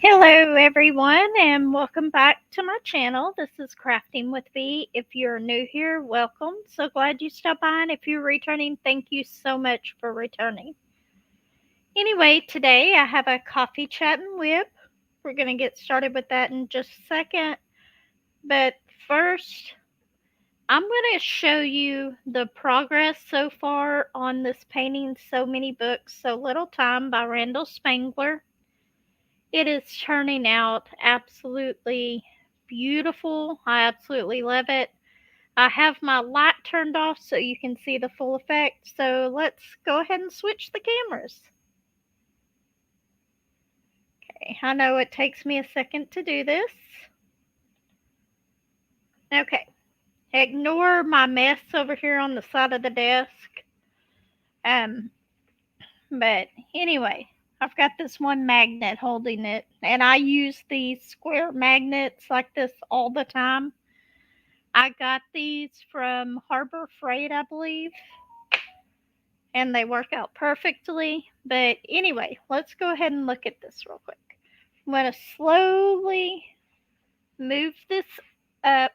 Hello, everyone, and welcome back to my channel. This is Crafting with V. If you're new here, welcome. So glad you stopped by, and if you're returning, thank you so much for returning. Anyway, today I have a coffee chat and whip. We're going to get started with that in just a second. But first, I'm going to show you the progress so far on this painting So Many Books, So Little Time by Randall Spangler. It is turning out absolutely beautiful. I absolutely love it. I have my light turned off so you can see the full effect. So let's go ahead and switch the cameras. Okay, I know it takes me a second to do this. Okay, ignore my mess over here on the side of the desk. Um, but anyway, I've got this one magnet holding it, and I use these square magnets like this all the time. I got these from Harbor Freight, I believe, and they work out perfectly. But anyway, let's go ahead and look at this real quick. I'm going to slowly move this up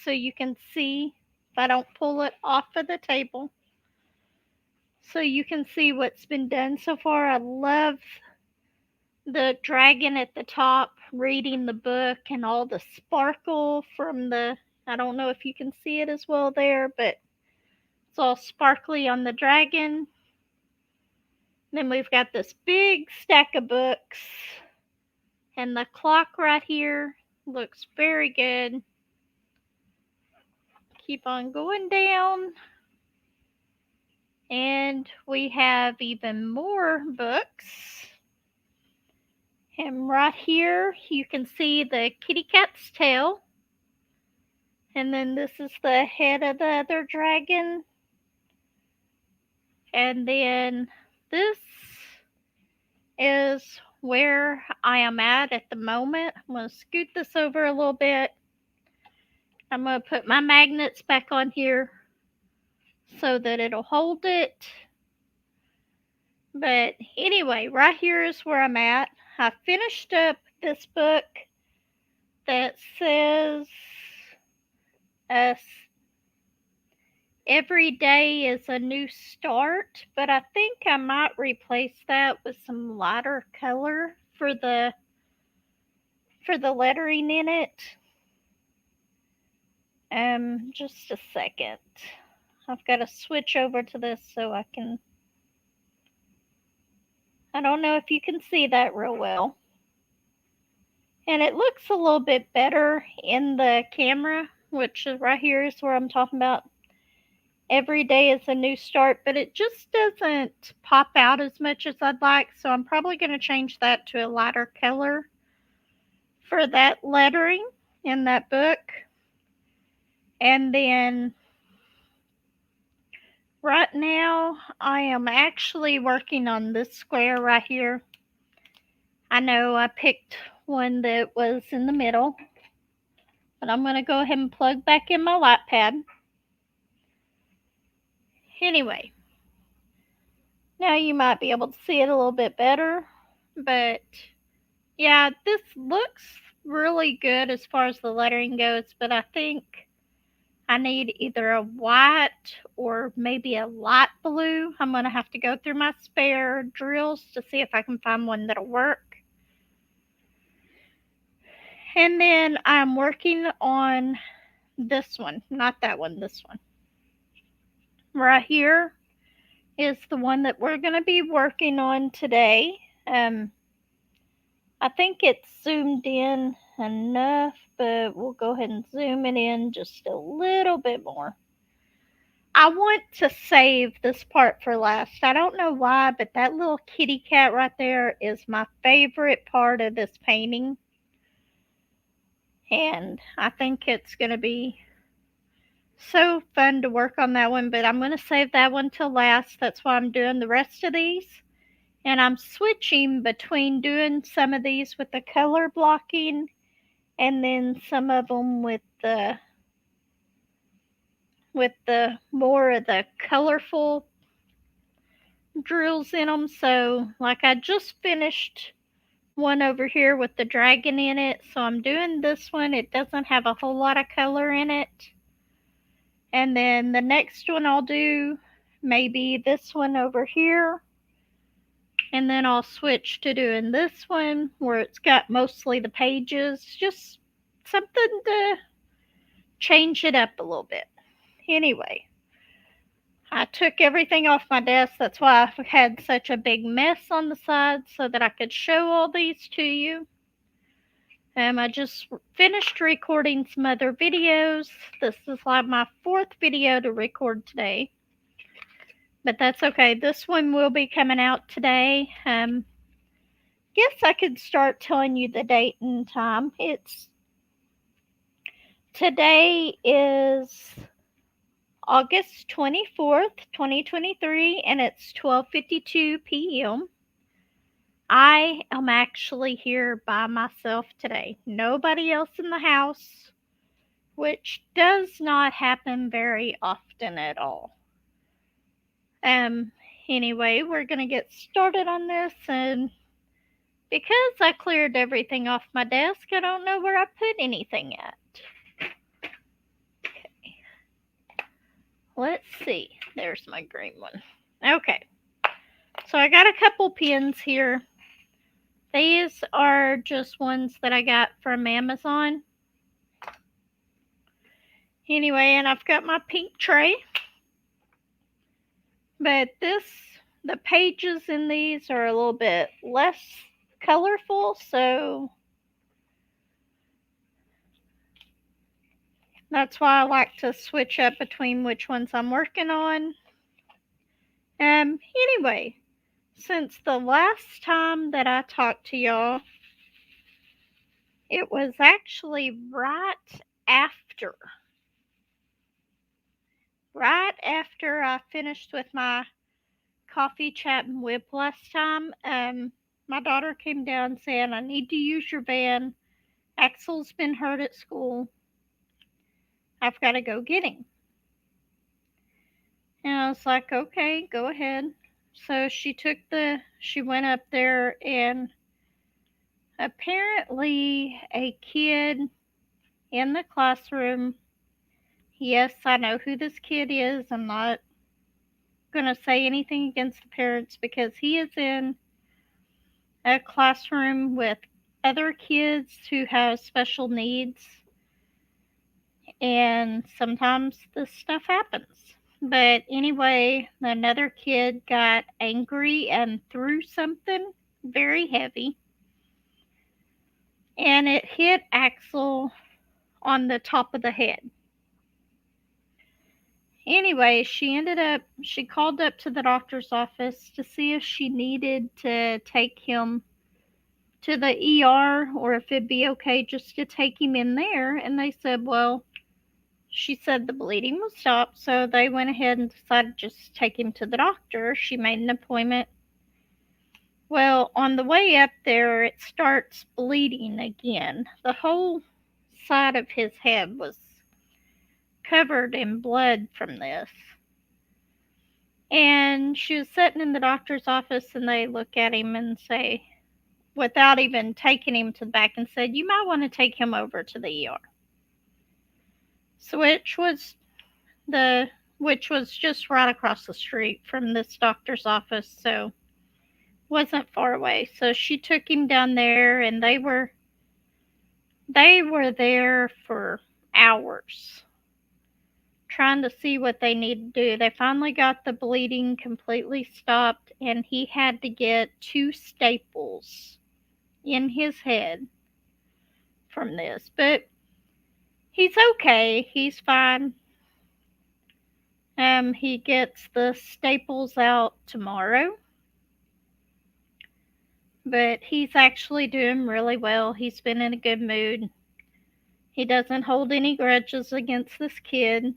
so you can see if I don't pull it off of the table. So you can see what's been done so far. I love the dragon at the top reading the book and all the sparkle from the, I don't know if you can see it as well there, but it's all sparkly on the dragon. Then we've got this big stack of books. And the clock right here looks very good. Keep on going down. And we have even more books. And right here you can see the kitty cat's tail. And then this is the head of the other dragon. And then this is where I am at the moment. I'm going to scoot this over a little bit. I'm going to put my magnets back on here so that it'll hold it. But anyway, right here is where I'm at. I finished up this book that says every day is a new start, but I think I might replace that with some lighter color for the lettering in it. Just a second. I've got to switch over to this so I don't know if you can see that real well. And it looks a little bit better in the camera, which is right here is where I'm talking about. Every day is a new start, but it just doesn't pop out as much as I'd like. So I'm probably going to change that to a lighter color for that lettering in that book. And then right now I am actually working on this square right here. I know I picked one that was in the middle, but I'm going to go ahead and plug back in my lightpad. Anyway, now you might be able to see it a little bit better, but yeah, this looks really good as far as the lettering goes, but I think I need either a white or maybe a light blue. I'm going to have to go through my spare drills to see if I can find one that'll work. And then I'm working on this one, not that one, this one. Right here is the one that we're going to be working on today. I think it's zoomed in enough, but we'll go ahead and zoom it in just a little bit more. I want to save this part for last. I don't know why, but that little kitty cat right there is my favorite part of this painting. And I think it's going to be so fun to work on that one, but I'm going to save that one till last. That's why I'm doing the rest of these. And I'm switching between doing some of these with the color blocking and then some of them with the more of the colorful drills in them. So like I just finished one over here with the dragon in it. So I'm doing this one. It doesn't have a whole lot of color in it. And then the next one I'll do maybe this one over here. And then I'll switch to doing this one where it's got mostly the pages. Just something to change it up a little bit. Anyway, I took everything off my desk. That's why I had such a big mess on the side so that I could show all these to you. I just finished recording some other videos. This is like my fourth video to record today. But that's okay. This one will be coming out today. Guess I could start telling you the date and time. Today is August 24th, 2023, and it's 12:52 p.m. I am actually here by myself today. Nobody else in the house, which does not happen very often at all. Anyway, we're going to get started on this, and because I cleared everything off my desk, I don't know where I put anything at. Okay. Let's see. There's my green one. Okay. So I got a couple pins here. These are just ones that I got from Amazon. Anyway, and I've got my pink tray. But the pages in these are a little bit less colorful, so that's why I like to switch up between which ones I'm working on. Anyway, since the last time that I talked to y'all, it was actually right after I finished with my coffee chat and WIP last time. My daughter came down saying, I need to use your van. Axel's been hurt at school. I've got to go get him. And I was like, okay, go ahead. So she went up there, and apparently a kid in the classroom, yes, I know who this kid is. I'm not going to say anything against the parents because he is in a classroom with other kids who have special needs, and sometimes this stuff happens. But anyway, another kid got angry and threw something very heavy, and it hit Axel on the top of the head. Anyway, she called up to the doctor's office to see if she needed to take him to the ER or if it'd be okay just to take him in there. And they said, well, she said the bleeding will stop. So they went ahead and decided just to take him to the doctor. She made an appointment. Well, on the way up there, it starts bleeding again. The whole side of his head was covered in blood from this. And she was sitting in the doctor's office, and they look at him and say, without even taking him to the back, and said, you might want to take him over to the ER. So which was just right across the street from this doctor's office, so wasn't far away. So she took him down there, and they were there for hours trying to see what they needed to do. They finally got the bleeding completely stopped, and he had to get 2 staples in his head from this. But he's okay. He's fine. He gets the staples out tomorrow. But he's actually doing really well. He's been in a good mood. He doesn't hold any grudges against this kid.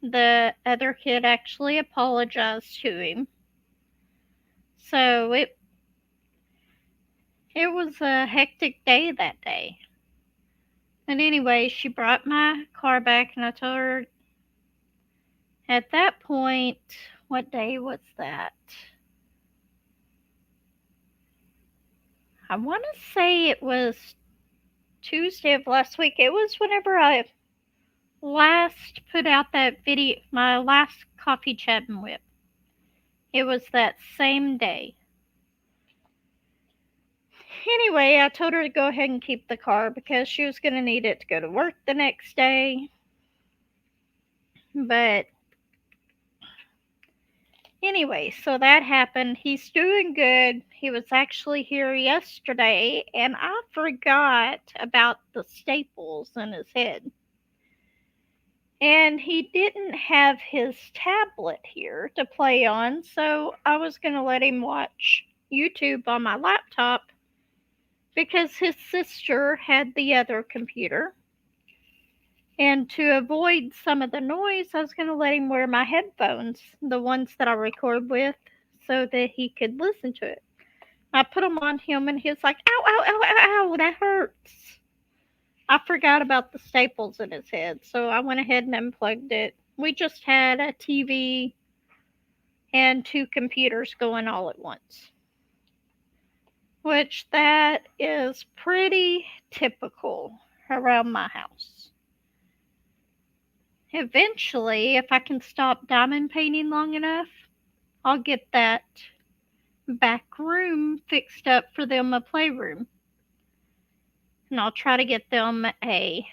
The other kid actually apologized to him. So it was a hectic day that day. And anyway, she brought my car back, and I told her at that point, what day was that? I want to say it was Tuesday of last week. It was whenever I last put out that video, my last coffee chat and whip. It was that same day. Anyway, I told her to go ahead and keep the car because she was going to need it to go to work the next day. But anyway, so that happened. He's doing good. He was actually here yesterday, and I forgot about the staples in his head. And he didn't have his tablet here to play on, so I was going to let him watch YouTube on my laptop because his sister had the other computer. And to avoid some of the noise, I was going to let him wear my headphones, the ones that I record with, so that he could listen to it. I put them on him and he was like, ow, ow, ow, ow, ow, that hurts. I forgot about the staples in his head, so I went ahead and unplugged it. We just had a TV and 2 computers going all at once, which that is pretty typical around my house. Eventually, if I can stop diamond painting long enough, I'll get that back room fixed up for them a playroom. And I'll try to get them a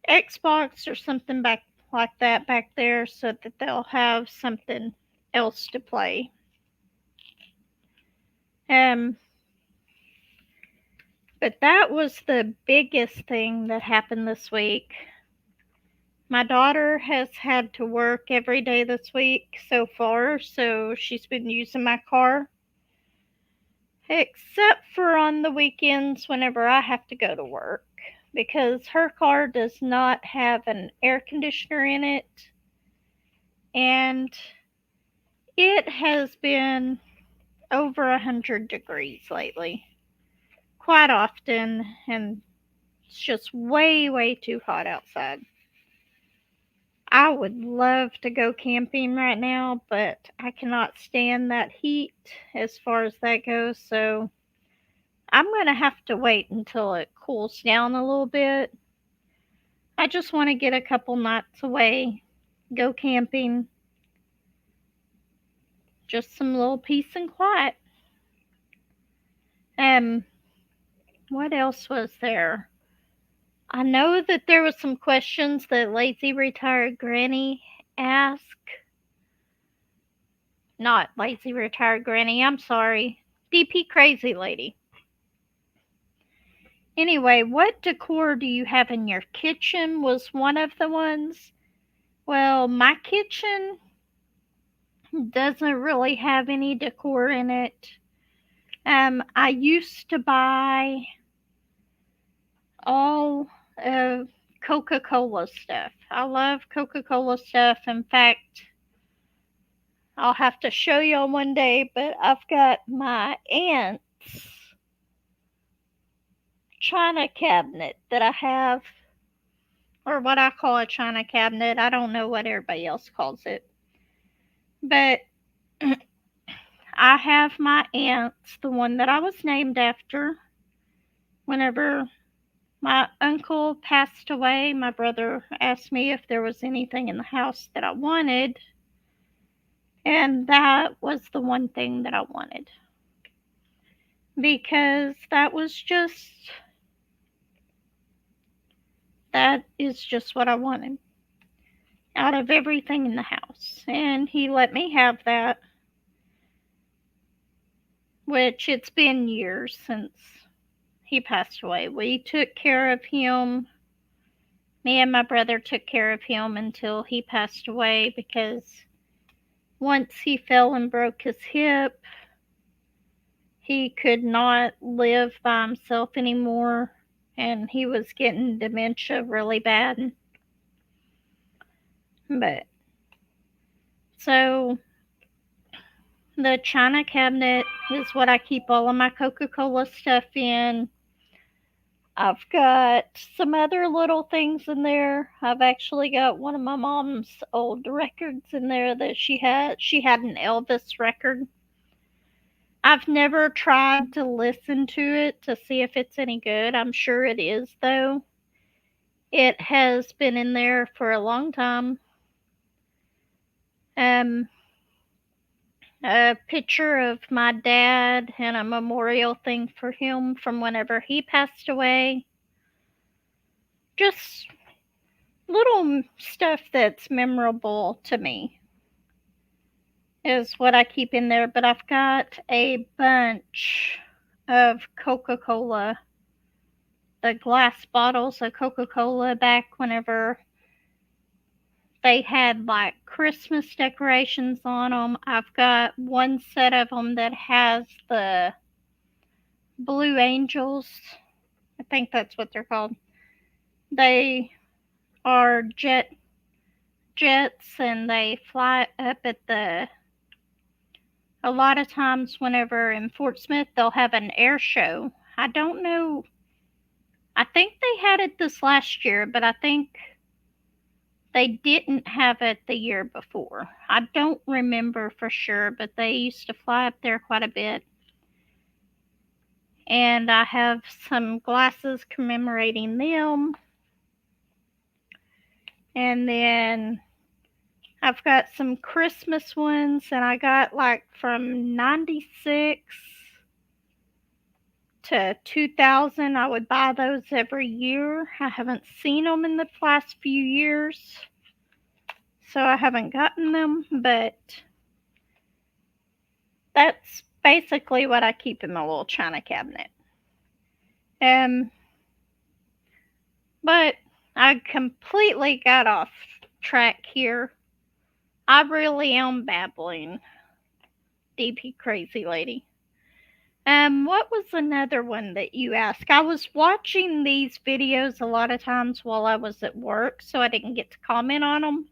Xbox or something back like that back there so that they'll have something else to play. But that was the biggest thing that happened this week. My daughter has had to work every day this week so far, so she's been using my car. Except for on the weekends whenever I have to go to work, because her car does not have an air conditioner in it, and it has been over 100 degrees lately, quite often, and it's just way, way too hot outside. I would love to go camping right now, but I cannot stand that heat as far as that goes, so I'm going to have to wait until it cools down a little bit. I just want to get a couple nights away, go camping, just some little peace and quiet. What else was there? I know that there was some questions that Lazy Retired Granny asked. Not Lazy Retired Granny, I'm sorry. DP Crazy Lady. Anyway, what decor do you have in your kitchen was one of the ones. Well, my kitchen doesn't really have any decor in it. I used to buy all of Coca-Cola stuff. I love Coca-Cola stuff. In fact, I'll have to show y'all one day, but I've got my aunt's china cabinet that I have, or what I call a china cabinet. I don't know what everybody else calls it. But I have my aunt's, the one that I was named after. Whenever my uncle passed away, my brother asked me if there was anything in the house that I wanted, and that was the one thing that I wanted. Because that is just what I wanted out of everything in the house. And he let me have that, which it's been years since he passed away. We took care of him. Me and my brother took care of him until he passed away, because once he fell and broke his hip, he could not live by himself anymore, and he was getting dementia really bad. But so the china cabinet is what I keep all of my Coca-Cola stuff in. I've got some other little things in there. I've actually got one of my mom's old records in there that she had. She had an Elvis record. I've never tried to listen to it to see if it's any good. I'm sure it is, though. It has been in there for a long time. Um, a picture of my dad and a memorial thing for him from whenever he passed away. Just little stuff that's memorable to me is what I keep in there, but I've got a bunch of Coca-Cola, the glass bottles of Coca-Cola back whenever they had like Christmas decorations on them. I've got one set of them that has the blue angels. I think that's what they're called. They are jets and they fly up at the, a lot of times whenever in Fort Smith they'll have an air show. I don't know, I think they had it this last year, but I think they didn't have it the year before. I don't remember for sure, but they used to fly up there quite a bit. And I have some glasses commemorating them. And then I've got some Christmas ones, and I got like from 96 to 2000. I would buy those every year. I haven't seen them in the last few years, so I haven't gotten them, but that's basically what I keep in my little china cabinet. But I completely got off track here. I really am babbling. DP crazy lady. What was another one that you asked? I was watching these videos a lot of times while I was at work, so I didn't get to comment on them.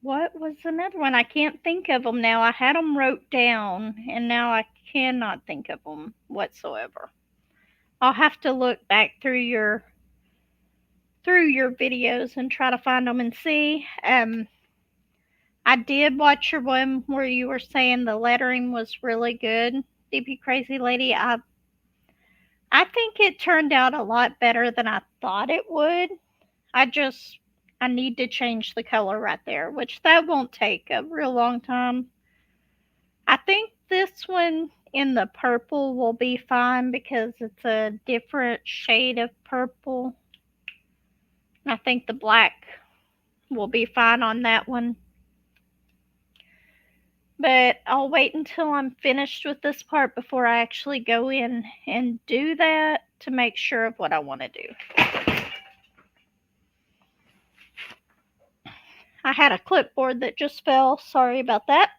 What was another one? I can't think of them now. I had them wrote down, and now I cannot think of them whatsoever. I'll have to look back through your videos and try to find them and see. I did watch your one where you were saying the lettering was really good. DP Crazy Lady, I think it turned out a lot better than I thought it would. I need to change the color right there, which that won't take a real long time. I think this one in the purple will be fine because it's a different shade of purple. I think the black will be fine on that one. But I'll wait until I'm finished with this part before I actually go in and do that to make sure of what I want to do. I had a clipboard that just fell. Sorry about that.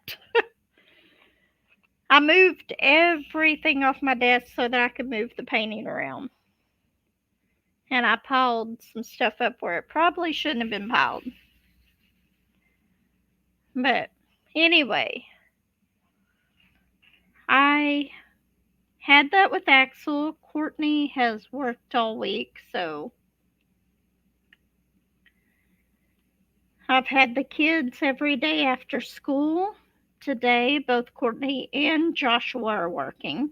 I moved everything off my desk so that I could move the painting around. And I piled some stuff up where it probably shouldn't have been piled. But anyway, I had that with Axel. Courtney has worked all week, so I've had the kids every day after school. Today, both Courtney and Joshua are working.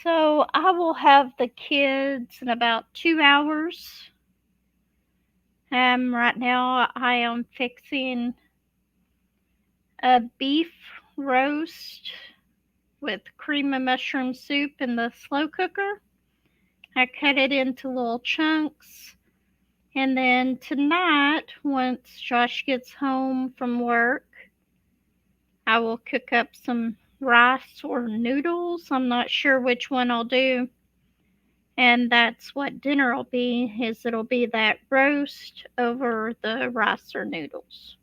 So I will have the kids in about 2 hours. Right now I am fixing a beef roast with cream of mushroom soup in the slow cooker. I cut it into little chunks. And then tonight, once Josh gets home from work, I will cook up some rice or noodles. I'm not sure which one I'll do. And that's what dinner will be, is it'll be that roast over the rice or noodles.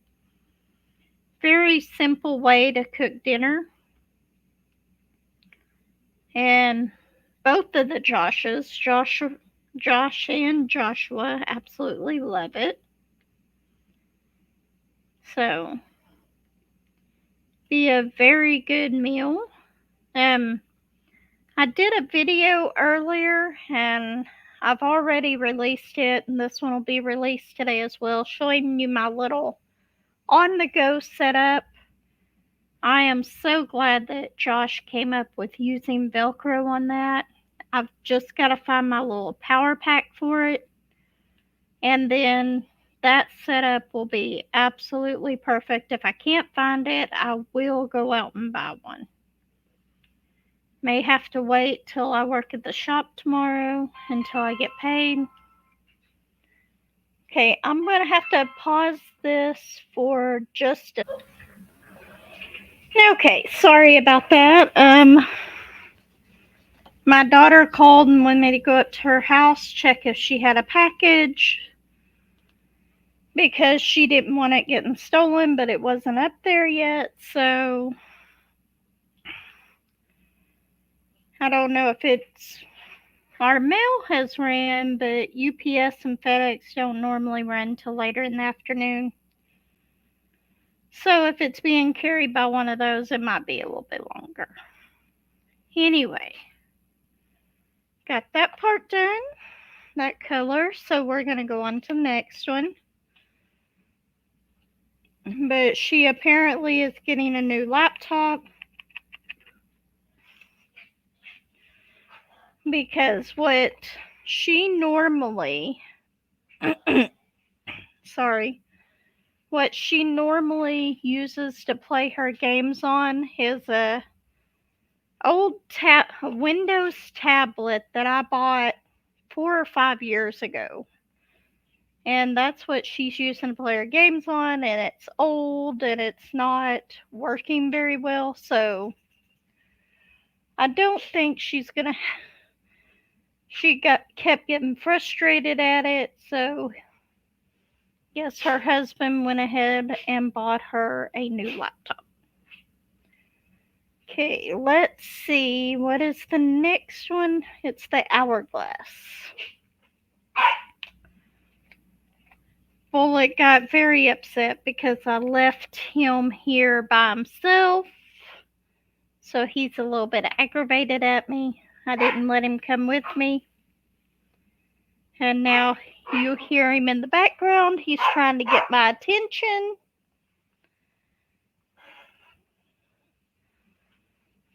Very simple way to cook dinner. And both of the Joshes, Josh and Joshua, absolutely love it. So, be a very good meal. I did a video earlier and I've already released it, and this one will be released today as well, showing you my little on the go setup. I am so glad that Josh came up with using Velcro on that. I've just got to find my little power pack for it, and then that setup will be absolutely perfect. If I can't find it, I will go out and buy one. May have to wait till I work at the shop tomorrow until I get paid. Okay, I'm going to have to pause this for just a... Okay, sorry about that. My daughter called and wanted me to go up to her house, check if she had a package, because she didn't want it getting stolen, but it wasn't up there yet, so I don't know if it's... Our mail has ran, but UPS and FedEx don't normally run till later in the afternoon. So if it's being carried by one of those, it might be a little bit longer. Anyway, got that part done, that color, so we're going to go on to the next one. But she apparently is getting a new laptop because what she normally what she normally uses to play her games on is a Windows tablet that I bought 4 or 5 years ago. And that's what she's using to play her games on, and it's old and it's not working very well, so I don't think she's gonna... She kept getting frustrated at it, so yes, her husband went ahead and bought her a new laptop. Okay, let's see, what is the next one? It's the Hourglass. Bullet got very upset because I left him here by himself, so he's a little bit aggravated at me. I didn't let him come with me. And now you hear him in the background. He's trying to get my attention.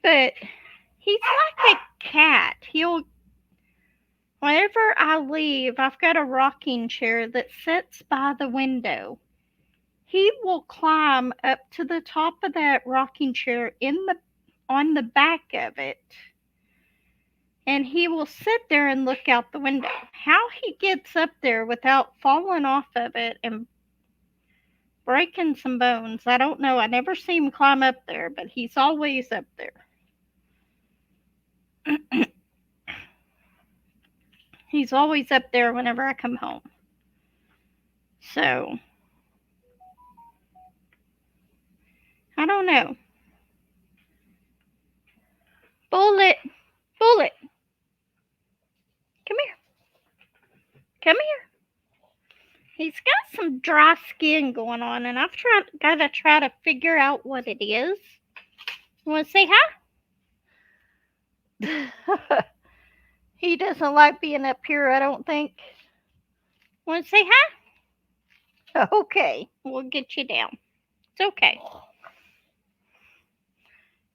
But he's like a cat. Whenever I leave, I've got a rocking chair that sits by the window. He will climb up to the top of that rocking chair on the back of it, and he will sit there and look out the window. How he gets up there without falling off of it and breaking some bones, I don't know. I never see him climb up there, but he's always up there. He's always up there whenever I come home. So, I don't know. Bullet, Bullet, come here. Come here. He's got some dry skin going on, and I've got to try to figure out what it is. You want to say hi? He doesn't like being up here, I don't think. Want to say hi? Okay, we'll get you down. It's okay.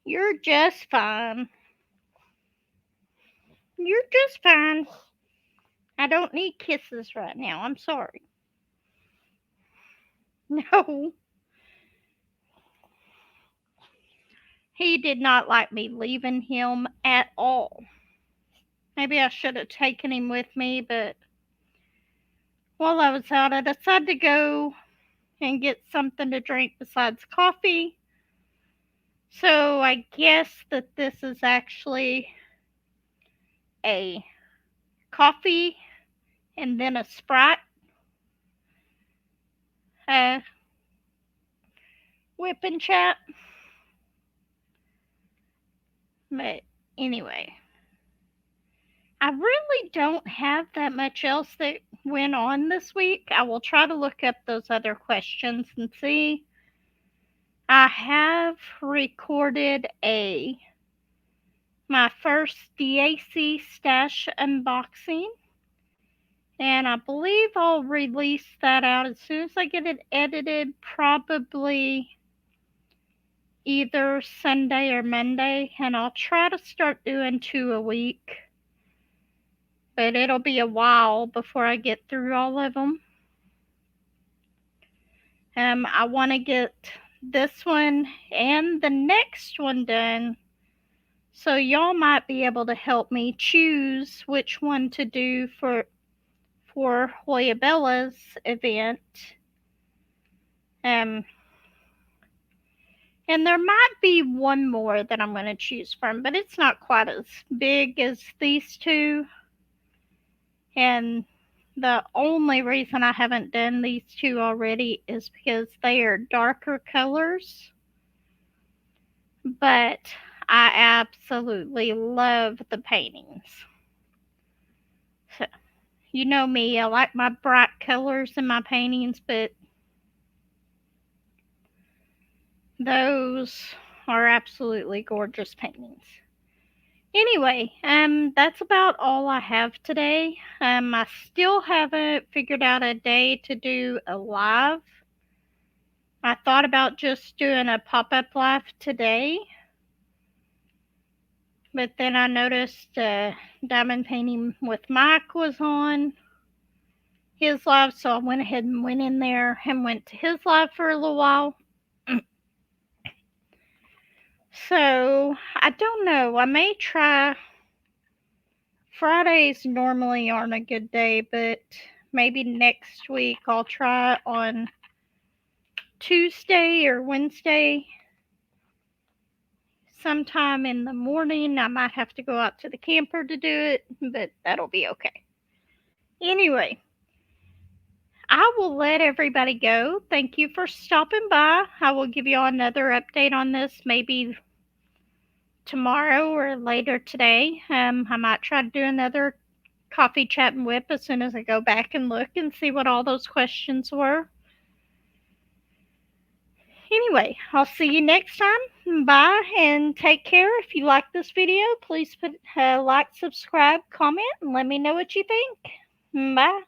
You're just fine. You're just fine. I don't need kisses right now. I'm sorry. No. He did not like me leaving him at all. Maybe I should have taken him with me, but while I was out, I decided to go and get something to drink besides coffee. So I guess that this is actually a coffee and then a Sprite. Whip and chat. But anyway, I really don't have that much else that went on this week. I will try to look up those other questions and see. I have recorded my first DAC stash unboxing, And I believe I'll release that out as soon as I get it edited, probably either Sunday or Monday. And I'll try to start doing 2 a week. But it'll be a while before I get through all of them. I want to get this one and the next one done, so y'all might be able to help me choose which one to do for Hoya Bella's event. And there might be one more that I'm going to choose from, but it's not quite as big as these two. And the only reason I haven't done these two already is because they are darker colors. But I absolutely love the paintings. So, you know me, I like my bright colors in my paintings, but those are absolutely gorgeous paintings. Anyway, that's about all I have today. I still haven't figured out a day to do a live. I thought about just doing a pop-up live today, but then I noticed Diamond Painting with Mike was on his live, so I went ahead and went in there and went to his live for a little while. So I don't know, I may try. Fridays normally aren't a good day, but maybe next week I'll try on Tuesday or Wednesday sometime in the morning. I might have to go out to the camper to do it, but that'll be okay. Anyway, I will let everybody go. Thank you for stopping by. I will give you all another update on this maybe tomorrow or later today. I might try to do another coffee chat and WIP as soon as I go back and look and see what all those questions were. Anyway, I'll see you next time. Bye and take care. If you like this video, please put like, subscribe, comment, and let me know what you think. Bye.